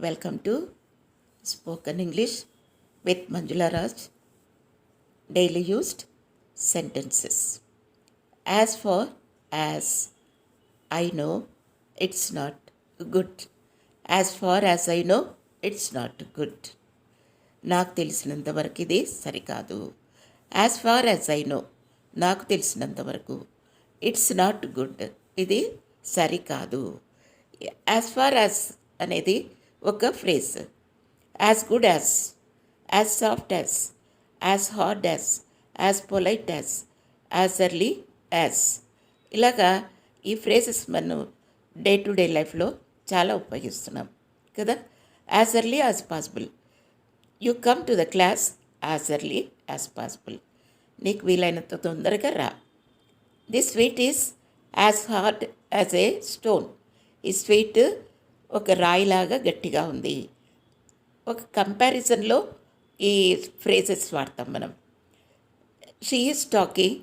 Welcome to Spoken English with Manjula Raj. Daily used sentences. As far as I know, it's not good. As far as I know, it's not good. నాకు తెలిసినంత వరకు ఇది సరికాదు. As far as I know, నాకు తెలిసినంత వరకు it's not good, ఇది సరికాదు. యాజ్ ఫార్ యాజ్ అనేది ఒక phrase. As good as soft as hard as polite as early as, ఇలాగా ఈ ఫ్రేజెస్ మనం డే టు డే లైఫ్లో చాలా ఉపయోగిస్తున్నాం కదా. As early as possible, you come to the class as early as possible, నీకు వీలైనంత తొందరగా రా. This sweet is as hard as a stone, ఈ స్వీట్ ఒక రాయిలాగా గట్టిగా ఉంది. ఒక కంపారిజన్లో ఈ ఫ్రేజెస్ వాడతాం మనం. She is talking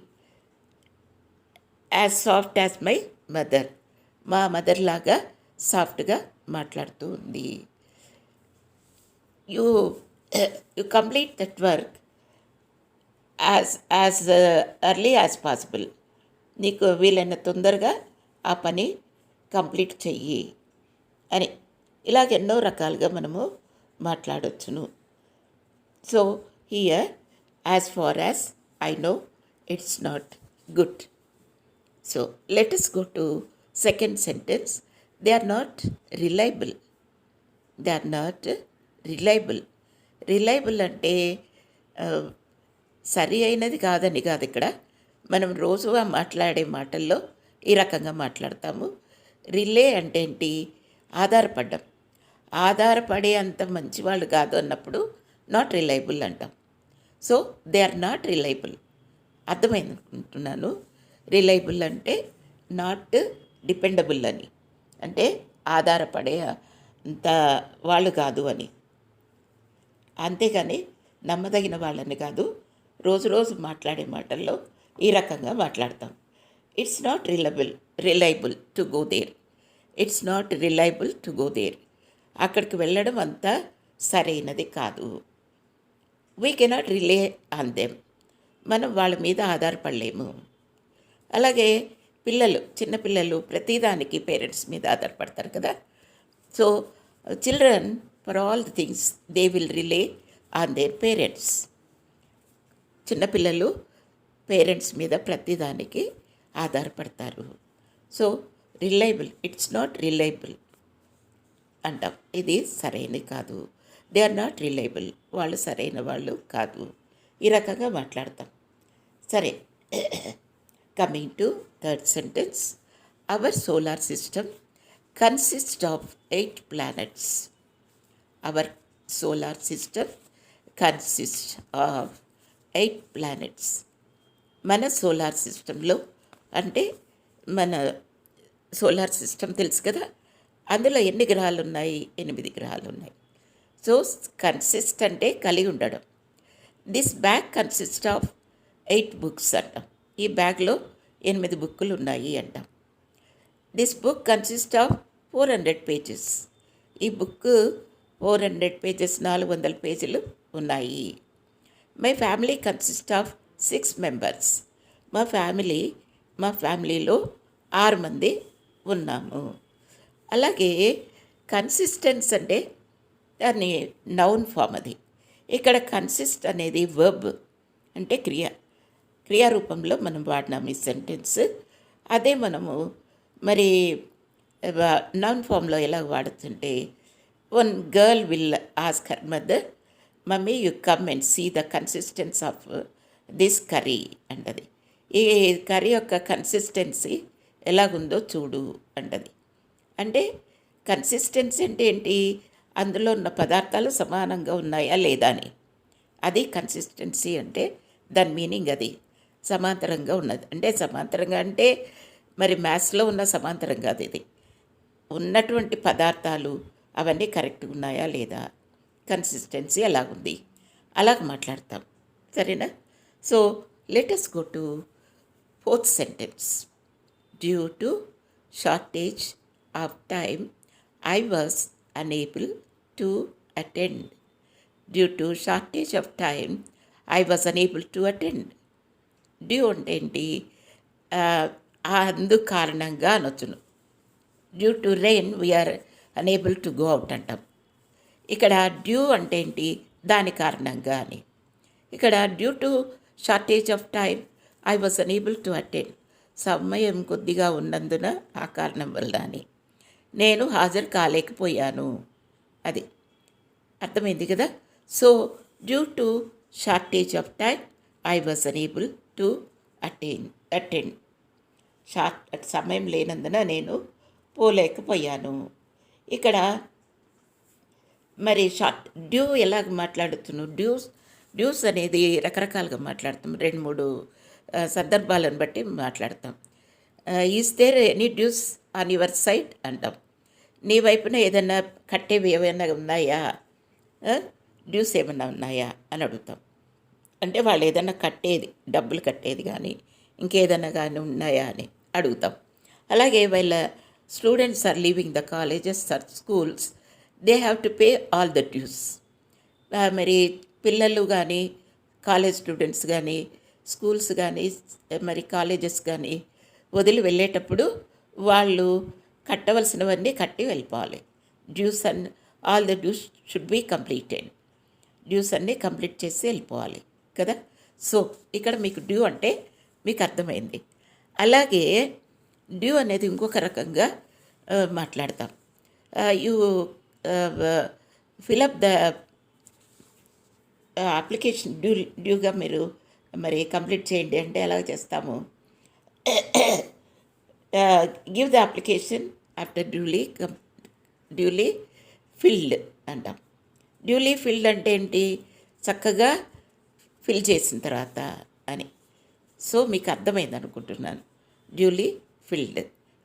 as soft as my mother, మా మదర్ లాగా సాఫ్ట్గా మాట్లాడుతూ ఉంది. You complete that work as early as possible, నీకు వీలైన తొందరగా ఆ పని కంప్లీట్ చెయ్యి అని. ఇలాగ ఎన్నో రకాలుగా మనము మాట్లాడవచ్చును. So here as far as I know it's not good. So let us go to second sentence. They are not reliable. They are not reliable. Reliable అంటే సరి అయినది కాదని కాదు. ఇక్కడ మనం రోజుగా మాట్లాడే మాటల్లో ఈ రకంగా మాట్లాడతాము. రిలే అంటే ఏంటి? ఆధారపడ్డం. ఆధారపడే అంత మంచివాళ్ళు కాదు అన్నప్పుడు నాట్ రిలయబుల్ అంటాం. So they are not reliable. అర్థమైంది అనుకుంటున్నాను. రిలయబుల్ అంటే నాట్ డిపెండబుల్ అని, అంటే ఆధారపడే అంత వాళ్ళు కాదు అని. అంతేగాని నమ్మదగిన వాళ్ళని కాదు. రోజు మాట్లాడే మాటల్లో ఈ రకంగా మాట్లాడతాం. It's not reliable to go there. It's not reliable to go there, అక్కడికి వెళ్ళడం అంతా సరైనది కాదు. We cannot rely on them, మనం వాళ్ళ మీద ఆధారపడలేము. అలాగే పిల్లలు, చిన్నపిల్లలు ప్రతిదానికి పేరెంట్స్ మీద ఆధారపడతారు కదా. So children for all the things they will relay on their parents. చిన్నపిల్లలు పేరెంట్స్ మీద ప్రతిదానికి ఆధారపడతారు. So reliable, it's not reliable అంటాం. ఇది సరైనది కాదు. దే ఆర్ నాట్ రిలయబుల్, వాళ్ళు సరైన వాళ్ళు కాదు. ఈ రకంగా మాట్లాడతాం. సరే, coming to third sentence. Our solar system consist of 8 planets. Our solar system consist of 8 planets. మన సోలార్ సిస్టంలో అంటే మన సోలార్ సిస్టమ్ తెలుసు కదా, అందులో ఎన్ని గ్రహాలు ఉన్నాయి? 8 గ్రహాలు ఉన్నాయి. సో కన్సిస్ట్ అంటే కలిగి ఉండడం. This bag consist of 8 books అంటాం. ఈ బ్యాగ్లో 8 బుక్కులు ఉన్నాయి అంటాం. This book consist of 400 pages. ఈ బుక్ 400 pages, 400 పేజీలు ఉన్నాయి. My family consist of 6 members. మా ఫ్యామిలీలో 6 మంది ఉన్నాము. అలాగే కన్సిస్టెన్స్ అంటే దాన్ని నౌన్ ఫామ్ అది. ఇక్కడ కన్సిస్ట్ అనేది వర్బ్ అంటే క్రియారూపంలో మనం వాడినాము ఈ సెంటెన్స్. అదే మనము మరి నౌన్ ఫామ్లో ఎలా వాడుతుంటే, one girl will ask her mother, mummy you come and see the consistency of this curry అంటది. ఈ కర్రీ యొక్క కన్సిస్టెన్సీ ఎలాగుందో చూడు అంటది. అంటే కన్సిస్టెన్సీ అంటే ఏంటి? అందులో ఉన్న పదార్థాలు సమానంగా ఉన్నాయా లేదా అని. అది కన్సిస్టెన్సీ అంటే దాని మీనింగ్ అది. సమాంతరంగా ఉన్నది అంటే, సమాంతరంగా అంటే మరి మ్యాథ్స్లో ఉన్న సమాంతరం కాదు ఇది. ఉన్నటువంటి పదార్థాలు అవన్నీ కరెక్ట్గా ఉన్నాయా లేదా, కన్సిస్టెన్సీ ఎలాగుంది, అలాగ మాట్లాడతాం. సరేనా? So let us go to fourth sentence. Due to shortage of time, I was unable to attend. Due to shortage of time, I was unable to attend. Due అంటే ఏంటి? అందు కారణంగా అనొచ్చును. Due to rain we are unable to go out అంటాం. ఇక్కడ due అంటే ఏంటి? దాని కారణంగా అని. ఇక్కడ due to shortage of time I was unable to attend. సమయం కొద్దిగా ఉన్నందున ఆ కారణం వల్ల అని నేను హాజరు కాలేకపోయాను. అది అర్థమైంది కదా. So due to shortage of time I was unable to attend. సమయం లేనందున నేను పోలేకపోయాను. ఇక్కడ మరి డ్యూ ఎలాగ మాట్లాడుతున్నాను? డ్యూస్ అనేది రకరకాలుగా మాట్లాడతాం. 2-3 సందర్భాలను బట్టి మాట్లాడతాం. Is there any dues on your side అంటాం. నీ వైపున ఏదైనా కట్టేవి ఏమైనా ఉన్నాయా, డ్యూస్ ఏమైనా ఉన్నాయా అని అడుగుతాం. అంటే వాళ్ళు ఏదైనా కట్టేది, డబ్బులు కట్టేది కానీ ఇంకేదైనా కానీ ఉన్నాయా అని అడుగుతాం. అలాగే వాళ్ళ students are leaving the colleges or schools, they have to pay all the dues. మరి పిల్లలు కానీ, కాలేజ్ స్టూడెంట్స్ కానీ, స్కూల్స్ కానీ, మరి కాలేజెస్ కానీ వదిలి వెళ్ళేటప్పుడు వాళ్ళు కట్టవలసినవన్నీ కట్టి వెళ్ళిపోవాలి. Dues and all the dues should be completed. Dues అన్నీ కంప్లీట్ చేసి వెళ్ళిపోవాలి కదా. సో ఇక్కడ మీకు డ్యూ అంటే మీకు అర్థమైంది. అలాగే డ్యూ అనేది ఇంకొక రకంగా మాట్లాడతాం. యూ ఫిలప్ ద అప్లికేషన్ డ్యూగా మీరు మరి కంప్లీట్ చేయండి అంటే ఎలా చేస్తాము? Give the application after duly field అంటాం. డ్యూలీ ఫిల్డ్ అంటే ఏంటి? చక్కగా ఫిల్ చేసిన తర్వాత అని. సో మీకు అర్థమైంది అనుకుంటున్నాను. డ్యూలీ ఫిల్డ్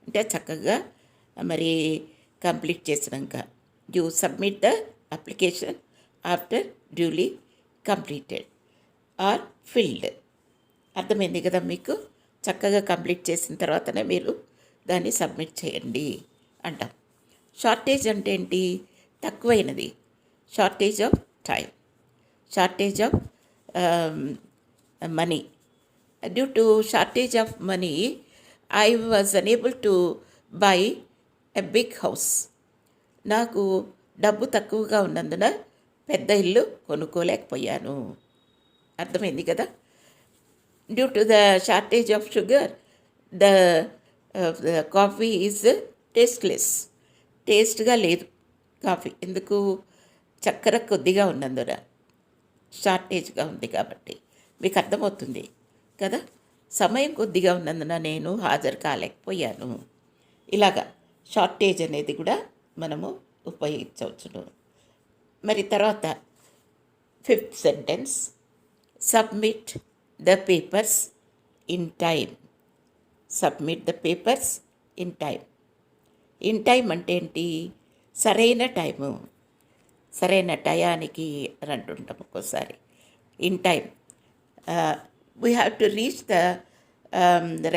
అంటే చక్కగా మరి కంప్లీట్ చేసినాక you submit the application after duly completed or filled. అర్థమైంది కదా మీకు? చక్కగా కంప్లీట్ చేసిన తర్వాతనే మీరు దాన్ని సబ్మిట్ చేయండి అంటాం. షార్టేజ్ అంటే ఏంటి? తక్కువైనది. Shortage of time, shortage of money. Due to shortage of money I was unable to buy a big house. నాకు డబ్బు తక్కువగా ఉన్నందున పెద్ద ఇల్లు కొనుక్కోలేకపోయాను. అర్థమైంది కదా. Due to the shortage of sugar the coffee is tasteless. టేస్ట్గా లేదు కాఫీ. ఎందుకు? చక్కెర కొద్దిగా ఉన్నందున, షార్టేజ్గా ఉంది కాబట్టి. మీకు అర్థమవుతుంది కదా. సమయం కొద్దిగా ఉన్నందున నేను హాజరు కాలేకపోయాను. ఇలాగా షార్టేజ్ అనేది కూడా మనము ఉపయోగించవచ్చును. మరి తర్వాత 5th sentence, submit the papers in time. Submit the papers in time. In time అంటే ఏంటి? సరైన టైము, సరైన టయానికి అని అంటుంటాం ఒక్కోసారి. In time we have to reach the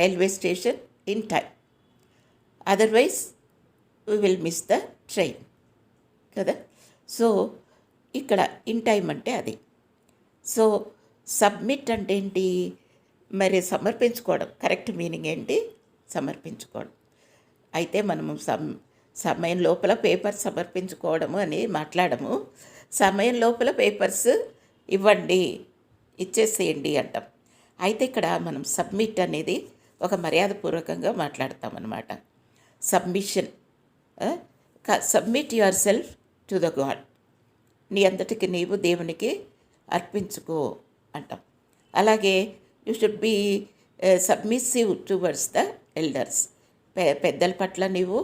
railway station in time, otherwise we will miss the train కదా. So ఇక్కడ ఇన్ టైమ్ అంటే అది. సో సబ్మిట్ అంటే ఏంటి? మరి సమర్పించుకోవడం. కరెక్ట్ మీనింగ్ ఏంటి? సమర్పించుకోవడం. అయితే మనము సమయం లోపల పేపర్ సమర్పించుకోవడము అని మాట్లాడము. సమయం లోపల పేపర్స్ ఇవ్వండి, ఇచ్చేసేయండి అంటాం. అయితే ఇక్కడ మనం సబ్మిట్ అనేది ఒక మర్యాదపూర్వకంగా మాట్లాడతామన్నమాట. Submission, submit yourself to the god. నీ అంతటికి నీవు దేవునికి అర్పించుకో అంటాం. అలాగే you should be submissive towards the elders. పెద్దల పట్ల నీవు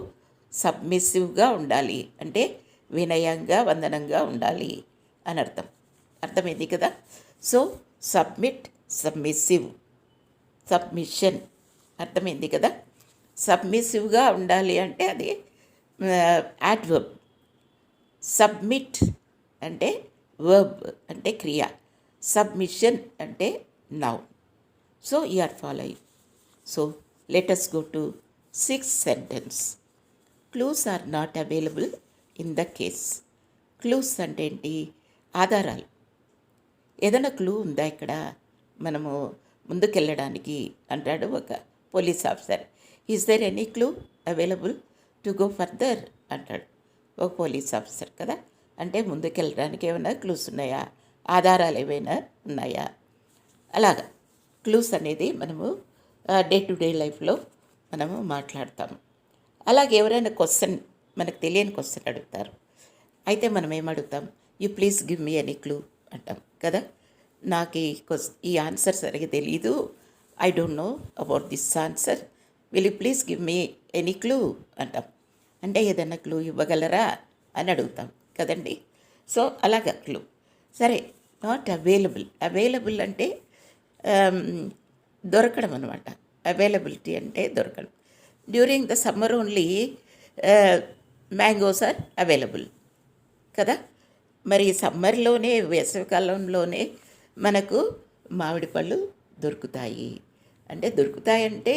సబ్మిసివ్గా ఉండాలి, అంటే వినయంగా, వందనంగా ఉండాలి అని అర్థం. అర్థమైంది కదా. So submit, submissive, submission. అర్థమైంది కదా. సబ్మిసివ్గా ఉండాలి అంటే అది యాడ్వర్బ్. సబ్మిట్ అంటే వర్బ్, అంటే క్రియ. సబ్మిషన్ అంటే noun. So you are following. So let us go to 6th sentence. Clues are not available in the case. Clues అంటే ఏంటి? ఆధారాలు. ఏదైనా క్లూ ఉందా ఇక్కడ మనము ముందుకెళ్ళడానికి అంటాడు ఒక police officer. Is there any clue available to go further అంటాడు ఒక పోలీస్ ఆఫీసర్ కదా. అంటే ముందుకెళ్ళడానికి ఏమైనా క్లూస్ ఉన్నాయా, ఆధారాలు ఏవైనా ఉన్నాయా? అలాగా క్లూస్ అనేది మనము డే టు డే లైఫ్లో మనము మాట్లాడతాము. అలాగే ఎవరైనా క్వశ్చన్, మనకు తెలియని క్వశ్చన్ అడుగుతారు, అయితే మనం ఏమడుగుతాం? You please give me any clue అంటాం కదా. నాకు ఈ ఆన్సర్ సరిగ్గా తెలీదు, I don't know about this answer, will you please give me any clue అంటాం. అంటే ఏదైనా క్లూ ఇవ్వగలరా అని అడుగుతాం కదండి. సో అలాగా క్లూ. సరే, నాట్ అవైలబుల్ అంటే దొరకడం అనమాట. అవైలబిలిటీ అంటే దొరకడం. During the summer only mangoes are available కదా. మరి సమ్మర్లోనే, వేసవికాలంలోనే మనకు మామిడి పళ్ళు దొరుకుతాయి. అంటే దొరుకుతాయంటే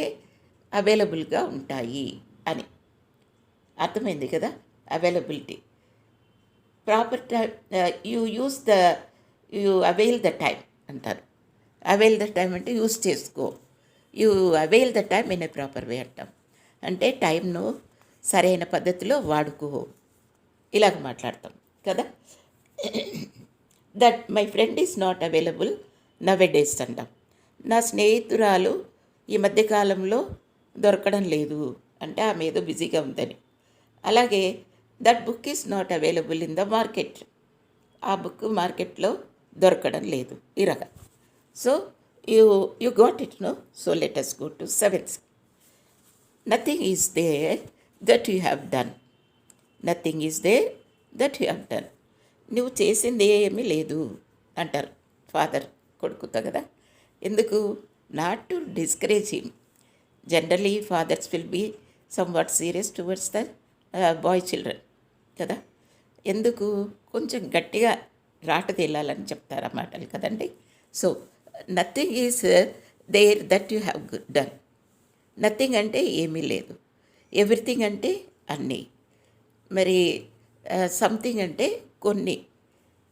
అవైలబుల్గా ఉంటాయి అని అర్థమైంది కదా. Availability proper time, you avail the time అంటారు. అవైల్ ద టైం అంటే యూస్ చేసుకో, you avail the time in a proper way అంటాం. అంటే టైంను సరైన పద్ధతిలో వాడుకో, ఇలాగ మాట్లాడతాం కదా. That my friend is not available now a days అంటాం. నా స్నేహితురాలు ఈ మధ్యకాలంలో దొరకడం లేదు అంటే ఆమె ఏదో బిజీగా ఉందని. అలాగే that book is not available in the market, ఆ బుక్ మార్కెట్లో దొరకడం లేదు, ఈ రకం. So you got it no. So let us go to 7th. Nothing is there that you have done. Nothing is there that you have done. నువ్వు చేసింది ఏమీ లేదు అంటారు ఫాదర్ కొడుకుతో కదా. ఎందుకు? Not to discourage him. Generally fathers will be somewhat serious towards the boy children కదా. ఎందుకు? కొంచెం గట్టిగా రాట తేలాలని చెప్తారు ఆ మాటలు కదండి. So nothing is there that you have done. Nothing అంటే ఏమీ లేదు, ఎవ్రీథింగ్ అంటే అన్నీ, మరి సంథింగ్ అంటే కొన్ని.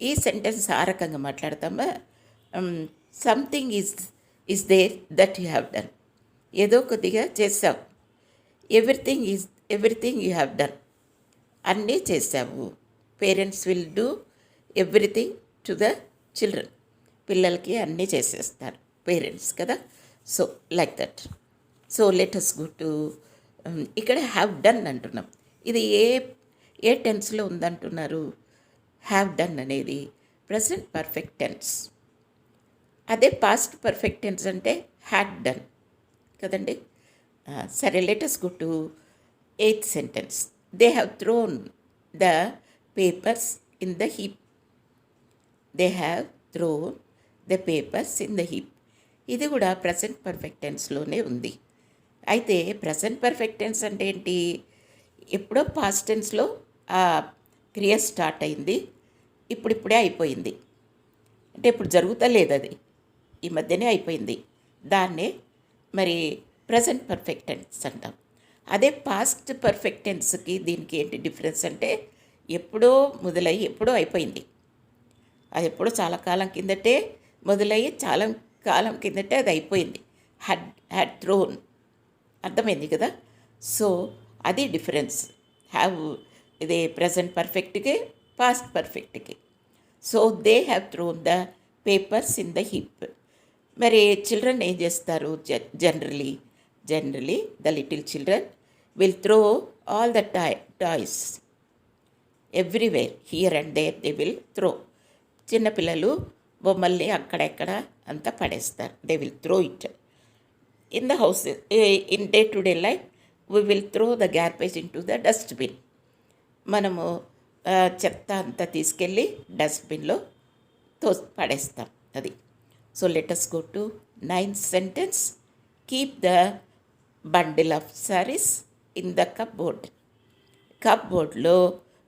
ఈ సెంటెన్స్ ఆ రకంగా మాట్లాడతామా. Something is there that you have done, ఏదో కొద్దిగా చేసావు. ఎవ్రీథింగ్ యూ హ్యావ్ డన్, అన్నీ చేసావు. Parents will do everything to the children. పిల్లలకి అన్నీ చేసేస్తారు పేరెంట్స్ కదా. So like that. So let us go to ఇక్కడ హ్యావ్ డన్ అంటున్నాం. ఇది ఏ టెన్స్లో ఉందంటున్నారు? హ్యావ్ డన్ అనేది ప్రెజెంట్ పర్ఫెక్ట్ టెన్స్. అదే పాస్ట్ పర్ఫెక్ట్ టెన్స్ అంటే హ్యాడ్ డన్ కదండి. సరే, let us go to 8th sentence. They have thrown the papers in the heap. They have thrown the papers in the heap. ఇది కూడా present perfect టెన్స్లోనే ఉంది. అయితే present perfect tense అంటే ఏంటి? ఎప్పుడో పాస్ట్ టెన్స్లో ఆ క్రియ స్టార్ట్ అయింది, ఇప్పుడిప్పుడే అయిపోయింది. అంటే ఇప్పుడు జరుగుతలేదు, అది ఈ మధ్యనే అయిపోయింది. దాన్నే మరి ప్రజెంట్ పర్ఫెక్ట్ టెన్స్ అంటాం. అదే పాస్ట్ పర్ఫెక్ట్ టెన్స్కి దీనికి ఏంటి డిఫరెన్స్ అంటే ఎప్పుడో మొదలయ్యి ఎప్పుడో అయిపోయింది. అది ఎప్పుడో చాలా కాలం కిందటే మొదలయ్యి చాలా కాలం కిందటే అది అయిపోయింది. హ్యాడ్ థ్రోన్, అర్థమైంది కదా. సో అది డిఫరెన్స్. హ్యావ్ ఇది ప్రజెంట్ పర్ఫెక్ట్కి పాస్ట్ పర్ఫెక్ట్కి. So they have thrown the papers in the heap. మరి చిల్డ్రన్ ఏం చేస్తారు? Generally the little children will throw all the toys everywhere, here and there they will throw. చిన్నపిల్లలు బొమ్మల్ని అక్కడెక్కడ అంతా పడేస్తారు. They will throw it in the house. In day to day life we will throw the garbage into the dustbin. మనము చెత్త అంతా తీసుకెళ్ళి డస్ట్బిన్లో పడేస్తాం అది. So let us go to 9th sentence. Keep the bundle of saris in the cupboard.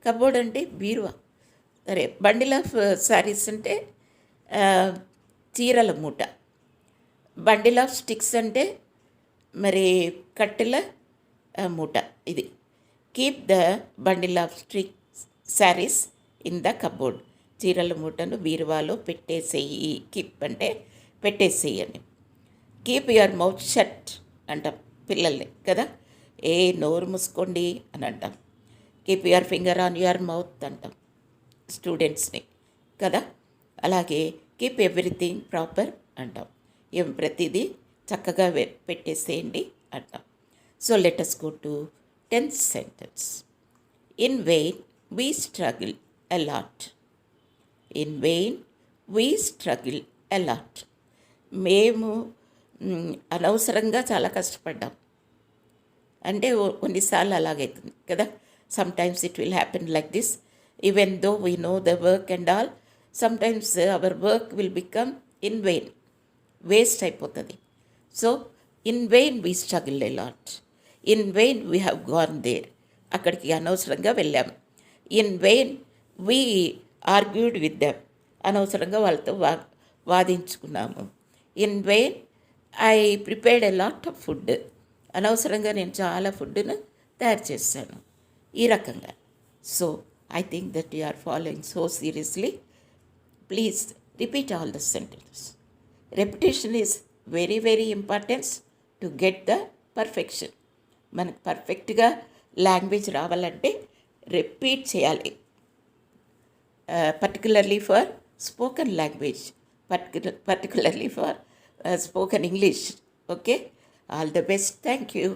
Cupboard అంటే బీరువా. సరే, బండిల్ ఆఫ్ సారీస్ అంటే చీరల మూట. బండిల్ ఆఫ్ స్టిక్స్ అంటే మరి కట్టెల మూట. ఇది keep the bundle of saris in the cupboard. చీరల మూటను బీరువాలో పెట్టేసేయి. కీప్ అంటే పెట్టేసేయి అని. కీప్ యువర్ మౌత్ షట్ అంటాం పిల్లల్ని కదా. నోరు మూసుకోండి అని అంటాం. Keep your finger on your mouth అంటాం స్టూడెంట్స్ని కదా. అలాగే కీప్ ఎవ్రీథింగ్ ప్రాపర్ అంటాం. ప్రతిదీ చక్కగా పెట్టేసేయండి అంటాం. So let us go to 10th sentence. In vain we struggle a lot. In vain we struggle a lot. మేము అనవసరంగా చాలా కష్టపడ్డాం. అంటే కొన్నిసార్లు అలాగైతుంది కదా. Sometimes it will happen like this. Even though we know the work and all, sometimes our work will become in vain, waste అయిపోతుంది. So in vain we struggle a lot. In vain we have gone there. అక్కడికి అనవసరంగా వెళ్ళాం. In vain we argued with them. అనవసరంగా వాళ్ళతో వాదించుకున్నాము. In vain I prepared a lot of food. అనవసరంగా నేను చాలా ఫుడ్ను తయారు చేశాను. ఈ రకంగా. So I think that you are following so seriously. Please repeat all the sentences. Repetition is very very importance to get the perfection. మనకు పర్ఫెక్ట్గా లాంగ్వేజ్ రావాలంటే రిపీట్ చేయాలి. Particularly for spoken language, particularly for spoken English. Okay, all the best. Thank you.